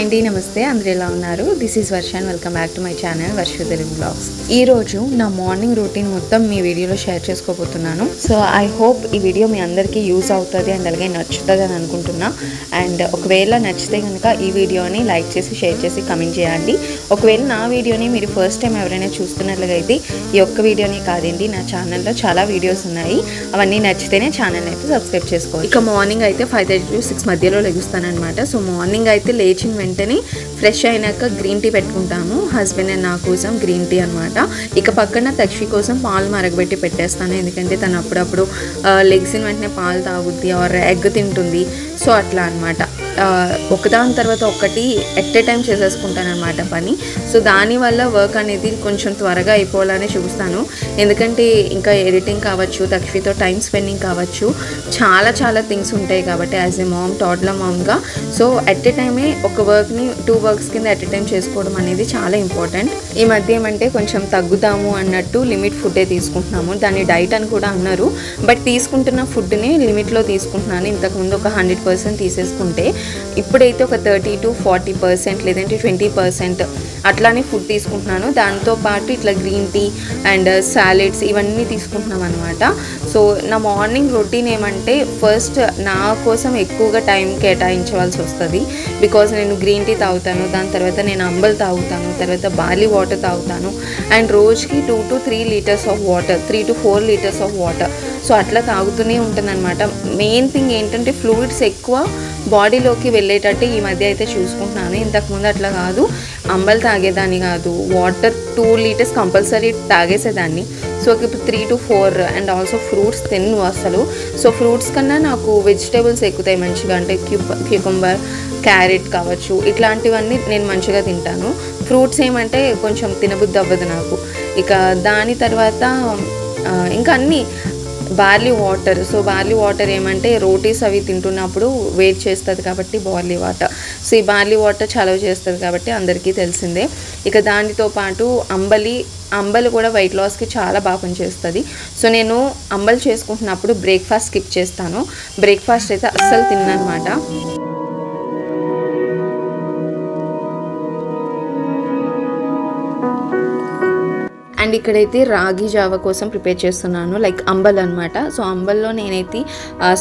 అండి నమస్తే అందరూ ఎలా ఉన్నారు this is Varsha and welcome back to my channel Varsha Telugu blogs ఈ రోజు నా మార్నింగ్ రొటీన్ మొత్తం మీ వీడియోలో షేర్ చేసుకోబోతున్నాను సో ఐ హోప్ ఈ వీడియో మీ అందరికీ యూజ్ అవుతుంది అండ్ అలాగే నచ్చుతుంది అని అనుకుంటున్నా అండ్ ఒకవేళ నచ్చితే కనుక ఈ వీడియోని లైక్ చేసి షేర్ చేసి కమెంట్ చేయండి ఒకవేళ నా వీడియోని మీరు ఫస్ట్ టైం ఎవరైనా చూస్తున్నట్లయితే ఈ ఒక్క వీడియోని కాదండి నా ఛానల్లో చాలా వీడియోస్ ఉన్నాయి అవన్నీ నచ్చితేనే ఛానల్ అయితే సబ్స్క్రైబ్ చేసుకోవాలి ఇక మార్నింగ్ అయితే 5:30 to 6 మధ్యలో లెగుస్తానన్నమాట సో మార్నింగ్ అయితే లేచిన వెంటనే ఫ్రెష్ అయినాక గ్రీన్ టీ పెట్టుకుంటాము హస్బెండ్ అండ్ నా కోసం గ్రీన్ టీ అనమాట ఇక పక్కన తక్షి కోసం పాలు మరగబెట్టి పెట్టేస్తాను ఎందుకంటే తను అప్పుడప్పుడు లెగ్సిన వెంటనే పాలు తాగుద్ది ఆర్ ఎగ్ తింటుంది సో అట్లా అనమాట ఒకదాని తర్వాత ఒకటి ఎట్ ఏ టైం చేసేసుకుంటాను అనమాట పని సో దానివల్ల వర్క్ అనేది కొంచెం త్వరగా అయిపోవాలని చూస్తాను ఎందుకంటే ఇంకా ఎడిటింగ్ కావచ్చు తక్షితో టైం స్పెండింగ్ కావచ్చు చాలా థింగ్స్ ఉంటాయి కాబట్టి యాజ్ ఏ మామ్ టాడ్లర్ మామ్గా సో ఎట్ ఏ టైమే ఒక వర్క్ని 2 వర్క్స్ కింద ఎట్ ఏ టైం చేసుకోవడం అనేది చాలా ఇంపార్టెంట్ ఈ మధ్య ఏమంటే కొంచెం తగ్గుతాము అన్నట్టు లిమిట్ ఫుడ్డే తీసుకుంటున్నాము దాన్ని డైట్ అని కూడా అన్నారు బట్ తీసుకుంటున్న ఫుడ్ని లిమిట్లో తీసుకుంటున్నాను ఇంతకుముందు ఒక 100% తీసేసుకుంటే ఇప్పుడైతే ఒక 30 to 40% లేదంటే 20% అట్లానే ఫుడ్ తీసుకుంటున్నాను దాంతోపాటు ఇట్లా గ్రీన్ టీ అండ్ సాలెడ్స్ ఇవన్నీ తీసుకుంటున్నాం అనమాట సో నా మార్నింగ్ రొటీన్ ఏమంటే ఫస్ట్ నా కోసం ఎక్కువగా టైం కేటాయించవలసి వస్తుంది బికాజ్ నేను గ్రీన్ టీ తాగుతాను దాని తర్వాత నేను అంబల్ తాగుతాను తర్వాత బార్లీ వాటర్ తాగుతాను అండ్ రోజుకి 2 to 3 litres of water 3 to 4 litres of water so అట్లా తాగుతూనే ఉంటుందన్నమాట మెయిన్ థింగ్ ఏంటంటే ఫ్లూయిడ్స్ ఎక్కువ బాడీలోకి వెళ్ళేటట్టు ఈ మధ్య అయితే చూసుకుంటున్నాను ఇంతకుముందు అట్లా కాదు అంబల్ తాగేదాన్ని కాదు వాటర్ 2 లీటర్స్ కంపల్సరీ తాగేసేదాన్ని సో ఇప్పుడు 3 to 4 అండ్ ఆల్సో ఫ్రూట్స్ తిన్ను అసలు సో ఫ్రూట్స్ కన్నా నాకు వెజిటేబుల్స్ ఎక్కుతాయి మంచిగా అంటే క్యూకంబర్ క్యారెట్ కావచ్చు ఇట్లాంటివన్నీ నేను మంచిగా తింటాను ఫ్రూట్స్ ఏమంటే కొంచెం తినబుద్ధి అవ్వదు నాకు ఇక దాని తర్వాత ఇంకా అన్నీ barley water so barley water ఏమంటే రోటీస్ అవి తింటున్నప్పుడు వెయిట్ చేస్తుంది కాబట్టి బార్లీ వాటర్ సో ఈ బార్లీ వాటర్ చలవ చేస్తుంది కాబట్టి అందరికీ తెలిసిందే ఇక దానితో పాటు అంబలి కూడా వెయిట్ లాస్కి చాలా బాగా పనిచేస్తుంది సో నేను అంబలి చేసుకుంటున్నప్పుడు బ్రేక్ఫాస్ట్ స్కిప్ చేస్తాను బ్రేక్ఫాస్ట్ అయితే అస్సలు తిన్నమాట అండ్ ఇక్కడైతే రాగి జావ కోసం ప్రిపేర్ చేస్తున్నాను లైక్ అంబల్ అనమాట సో అంబల్లో నేనైతే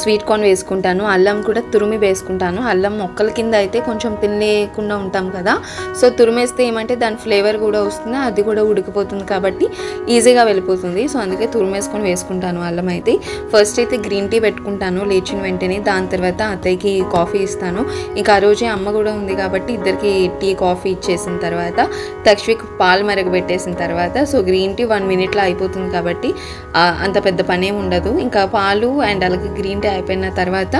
స్వీట్ కార్న్ వేసుకుంటాను అల్లం కూడా తురిమి వేసుకుంటాను అల్లం మొక్కల కింద అయితే కొంచెం తినలేకుండా ఉంటాం కదా సో తురిమేస్తే ఏమంటే దాని ఫ్లేవర్ కూడా వస్తుంది అది కూడా ఉడికిపోతుంది కాబట్టి ఈజీగా వెళ్ళిపోతుంది సో అందుకే తురిమేసుకొని వేసుకుంటాను అల్లం అయితే ఫస్ట్ అయితే గ్రీన్ టీ పెట్టుకుంటాను లేచిన వెంటనే దాని తర్వాత అత్తయ్యకి కాఫీ ఇస్తాను ఇంకా ఆ రోజే అమ్మ కూడా ఉంది కాబట్టి ఇద్దరికి టీ కాఫీ ఇచ్చేసిన తర్వాత తక్షికి పాలు మరగబెట్టేసిన తర్వాత సో గ్రీన్ టీ 1 minute అయిపోతుంది కాబట్టి అంత పెద్ద పని ఏమి ఉండదు ఇంకా పాలు అండ్ అలాగే గ్రీన్ టీ అయిపోయిన తర్వాత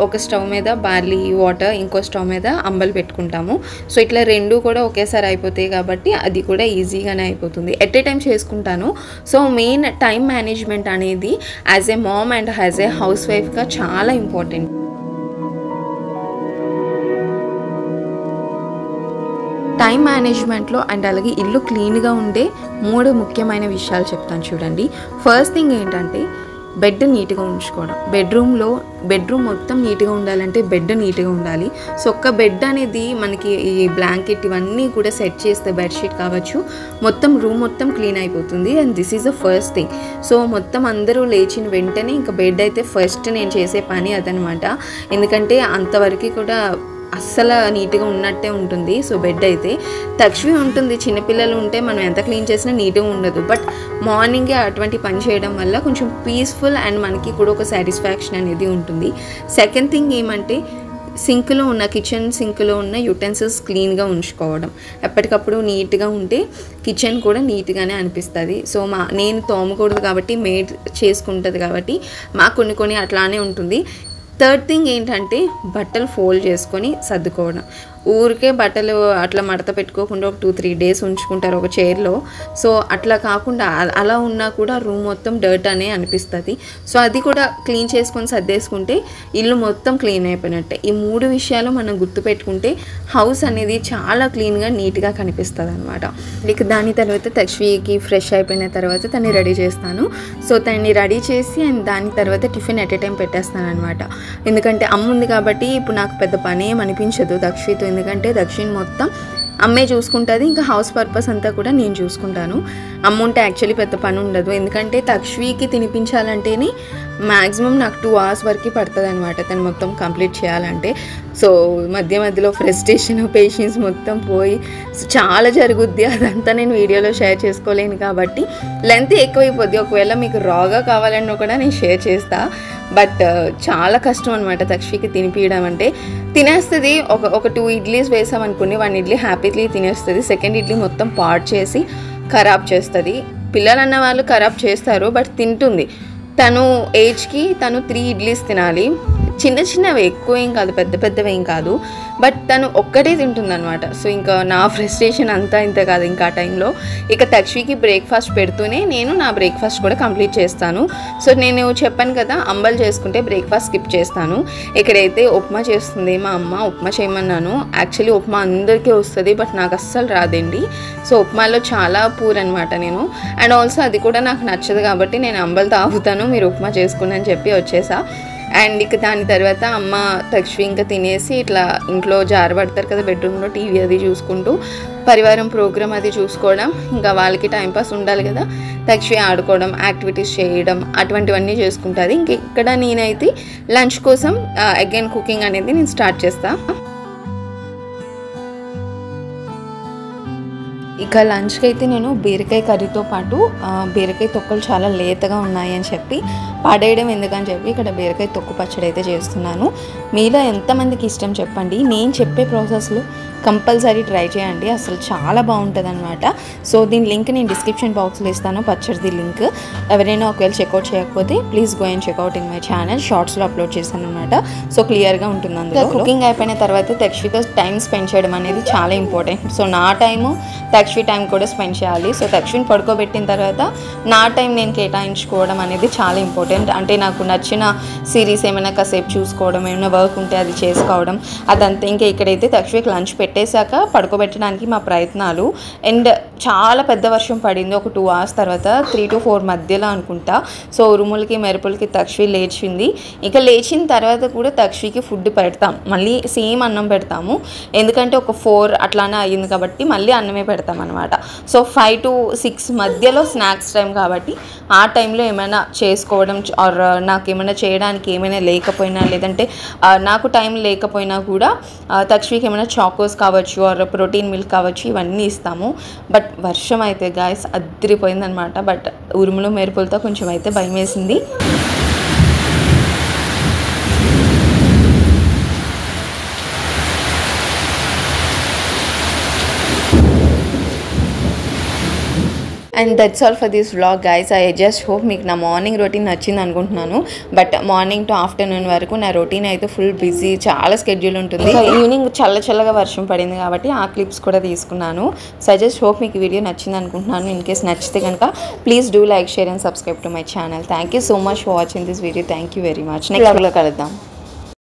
ఒక స్టవ్ మీద బార్లీ వాటర్ ఇంకో స్టవ్ మీద అంబలి పెట్టుకుంటాము సో ఇట్లా రెండు కూడా ఒకేసారి అయిపోతాయి కాబట్టి అది కూడా ఈజీగానే అయిపోతుంది ఎట్ ఏ టైం చేసుకుంటాను సో మెయిన్ టైం మేనేజ్మెంట్ అనేది as a mom and as a house వైఫ్గా చాలా ఇంపార్టెంట్ టైం మేనేజ్మెంట్లో అండ్ అలాగే ఇల్లు క్లీన్గా ఉండే 3 ముఖ్యమైన విషయాలు చెప్తాను చూడండి ఫస్ట్ థింగ్ ఏంటంటే బెడ్ నీట్గా ఉంచుకోవడం బెడ్రూమ్ మొత్తం నీట్గా ఉండాలంటే బెడ్ నీట్గా ఉండాలి సో ఒక్క బెడ్ అనేది మనకి ఈ బ్లాంకెట్ ఇవన్నీ కూడా సెట్ చేస్తే బెడ్షీట్ కావచ్చు మొత్తం రూమ్ మొత్తం క్లీన్ అయిపోతుంది and this is the first thing so మొత్తం అందరూ లేచిన వెంటనే ఇంకా బెడ్ అయితే ఫస్ట్ నేను చేసే పని అదనమాట ఎందుకంటే అంతవరకు కూడా అస్సలు నీట్గా ఉన్నట్టే ఉంటుంది సో బెడ్ అయితే తక్షవి ఉంటుంది చిన్నపిల్లలు ఉంటే మనం ఎంత క్లీన్ చేసినా నీట్గా ఉండదు బట్ మార్నింగే అటువంటి పని చేయడం వల్ల కొంచెం పీస్ఫుల్ అండ్ మనకి కూడా ఒక సాటిస్ఫాక్షన్ అనేది ఉంటుంది సెకండ్ థింగ్ ఏమంటే కిచెన్ సింక్లో ఉన్న యుటెన్సిల్స్ క్లీన్గా ఉంచుకోవడం ఎప్పటికప్పుడు నీట్గా ఉంటే కిచెన్ కూడా నీట్గానే అనిపిస్తుంది సో నేను తోమకూడదు కాబట్టి మేడ్ చేసుకుంటుంది కాబట్టి మాకు కొన్ని అట్లానే ఉంటుంది థర్డ్ థింగ్ ఏంటంటే బట్టలు ఫోల్డ్ చేసుకొని సర్దుకోవడం ఊరికే బట్టలు అట్లా మడత పెట్టుకోకుండా ఒక 2-3 days ఉంచుకుంటారు ఒక చైర్లో సో అట్లా కాకుండా అలా ఉన్నా కూడా రూమ్ మొత్తం డర్ట్ అనే అనిపిస్తుంది సో అది కూడా క్లీన్ చేసుకొని సర్దేసుకుంటే ఇల్లు మొత్తం క్లీన్ అయిపోయినట్టే ఈ 3 విషయాలు మనం గుర్తుపెట్టుకుంటే హౌస్ అనేది చాలా క్లీన్గా నీట్గా కనిపిస్తుంది అనమాట ఇక దాని తర్వాత తక్షవికి ఫ్రెష్ అయిపోయిన తర్వాత తన్ని రెడీ చేస్తాను సో తన్ని రెడీ చేసి అండ్ దాని తర్వాత టిఫిన్ ఎట్ ఏ టైం పెట్టేస్తాను అనమాట ఎందుకంటే అమ్మ ఉంది కాబట్టి ఇప్పుడు నాకు పెద్ద పని ఏం అనిపించదు తక్షవితో ఎందుకంటే దక్షిణ్ మొత్తం అమ్మే చూసుకుంటుంది, ఇంకా హౌస్ పర్పస్ అంతా కూడా నేను చూసుకుంటాను. అమ్మ ఉంటే యాక్చువల్లీ పెద్ద పని ఉండదు, ఎందుకంటే తక్ష్వికి తినిపించాలంటేనే మ్యాక్సిమం నాకు 2 hours వరకు పడుతుంది అనమాట తను మొత్తం కంప్లీట్ చేయాలంటే. సో మధ్యలో ఫ్రస్ట్రేషన్ పేషెన్స్ మొత్తం పోయి చాలా జరుగుద్ది. అదంతా నేను వీడియోలో షేర్ చేసుకోలేను కాబట్టి లెంత్ ఎక్కువైపోద్ది. ఒకవేళ మీకు రాగా కావాలన్నా కూడా నేను షేర్ చేస్తా. బట్ చాలా కష్టం అనమాట తక్ష్వికి తినిపించడం అంటే. తినేస్తుంది, ఒక 2 ఇడ్లీస్ వేసామనుకుని 1 ఇడ్లీ హ్యాపీలీ తినేస్తుంది. సెకండ్ ఇడ్లీ మొత్తం పాడు చేసి ఖరాబ్ చేస్తుంది. పిల్లలు అన్న వాళ్ళు ఖరాబ్ చేస్తారు, బట్ తింటుంది. తను ఏజ్కి తను 3 ఇడ్లీస్ తినాలి. చిన్నవి ఎక్కువ ఏం కాదు, పెద్దవి ఏం కాదు, బట్ తను ఒక్కటే తింటుంది అనమాట. సో ఇంకా నా ఫ్రస్ట్రేషన్ అంతా ఇంత కాదు ఇంకా ఆ టైంలో. ఇక తక్ష్వికి బ్రేక్ఫాస్ట్ పెడుతూనే నేను నా బ్రేక్ఫాస్ట్ కూడా కంప్లీట్ చేస్తాను. సో నేను చెప్పాను కదా అంబల్ చేసుకుంటే బ్రేక్ఫాస్ట్ స్కిప్ చేస్తాను. ఇక్కడైతే ఉప్మా చేస్తుంది మా అమ్మ. ఉప్మా చేయమన్నాను. యాక్చువల్లీ ఉప్మా అందరికీ వస్తుంది, బట్ నాకు అస్సలు రాదండి. సో ఉప్మాలో చాలా పూర్ అనమాట నేను. అండ్ ఆల్సో అది కూడా నాకు నచ్చదు కాబట్టి నేను అంబల్ తాగుతాను, మీరు ఉప్మా చేసుకుని అని చెప్పి వచ్చేసా. అండ్ ఇక దాని తర్వాత అమ్మ తక్ష్వి ఇంకా తినేసి ఇట్లా ఇంట్లో జారబడతారు కదా బెడ్రూమ్లో, టీవీ అది చూసుకుంటూ పరివారం ప్రోగ్రామ్ అది చూసుకోవడం. ఇంకా వాళ్ళకి టైంపాస్ ఉండాలి కదా, తక్ష్వి ఆడుకోవడం, యాక్టివిటీస్ చేయడం, అటువంటివన్నీ చేసుకుంటుంది. ఇంక ఇక్కడ నేనైతే లంచ్ కోసం అగైన్ కుకింగ్ అనేది నేను స్టార్ట్ చేస్తాను. ఇక లంచ్కి అయితే నేను బీరకాయ కర్రీతో పాటు బీరకాయ తొక్కలు చాలా లేతగా ఉన్నాయి అని చెప్పి పడేయడం ఎందుకని చెప్పి ఇక్కడ బీరకాయ తొక్కు పచ్చడి అయితే చేస్తున్నాను. మీలో ఎంతమందికి ఇష్టం చెప్పండి. నేను చెప్పే ప్రాసెస్లో కంపల్సరీ ట్రై చేయండి, అసలు చాలా బాగుంటుంది అనమాట. సో దీని లింక్ నేను డిస్క్రిప్షన్ బాక్స్లో ఇస్తాను, పచ్చడిది లింక్. ఎవరైనా ఒకవేళ చెక్అవుట్ చేయకపోతే please go and check out in my channel. షార్ట్స్లో అప్లోడ్ చేశాను అనమాట. సో క్లియర్గా ఉంటుంది అందులో. కుకింగ్ అయిపోయిన తర్వాత తక్ష్వితో టైం స్పెండ్ చేయడం అనేది చాలా ఇంపార్టెంట్. సో నా టైము తక్ష్వి టైం కూడా స్పెండ్ చేయాలి. సో తక్ష్విని పడుకోబెట్టిన తర్వాత నా టైం నేను కేటాయించుకోవడం అనేది చాలా ఇంపార్టెంట్. అంటే నాకు నచ్చిన సిరీస్ ఏమైనా కాసేపు చూసుకోవడం, ఏమైనా వర్క్ ఉంటే అది చేసుకోవడం, అదంతా. ఇంకా ఇక్కడైతే తక్ష్వికి లంచ్ పెట్టేశాక పడుకోబెట్టడానికి మా ప్రయత్నాలు. అండ్ చాలా పెద్ద వర్షం పడింది ఒక 2 hours తర్వాత, 3 to 4 మధ్యలో అనుకుంటా. సో ఉరుములకి మెరుపులకి తక్ష్వి లేచింది. ఇక లేచిన తర్వాత కూడా తక్ష్వికి ఫుడ్ పెడతాం, మళ్ళీ సేమ్ అన్నం పెడతాము. ఎందుకంటే ఒక 4 అట్లానే అయ్యింది కాబట్టి మళ్ళీ అన్నమే పెడతాం అనమాట. సో 5 to 6 మధ్యలో స్నాక్స్ టైం కాబట్టి ఆ టైంలో ఏమైనా చేసుకోవడం, ఆర్ నాకు ఏమైనా చేయడానికి ఏమైనా లేకపోయినా, లేదంటే నాకు టైం లేకపోయినా కూడా తక్ష్వికి ఏమైనా చాకోస్ కావచ్చు, ఆర్ ప్రోటీన్ మిల్క్ కావచ్చు, ఇవన్నీ ఇస్తాము. బట్ వర్షం అయితే గాయస్ అదిరిపోయిందనమాట. బట్ ఉరుములు మెరుపులతో కొంచెం అయితే భయం వేసింది. And that's all for this vlog guys. I just hope మీకు నా మార్నింగ్ రొటీన్ నచ్చింది అనుకుంటున్నాను. బట్ మార్నింగ్ టు ఆఫ్టర్నూన్ వరకు నా రొటీన్ అయితే ఫుల్ బిజీ, చాలా స్కెడ్యూల్ ఉంటుంది. ఈవినింగ్ చల్లగా వర్షం పడింది కాబట్టి ఆ క్లిప్స్ కూడా తీసుకున్నాను. సో ఐ జస్ట్ హోప్ మీకు వీడియో నచ్చింది అనుకుంటున్నాను. ఇన్ కేస్ నచ్చితే కనుక please do like, share and subscribe to my channel. Thank you so much for watching this video. Thank you very much. Next వ్లాగ్లో కలుద్దాం.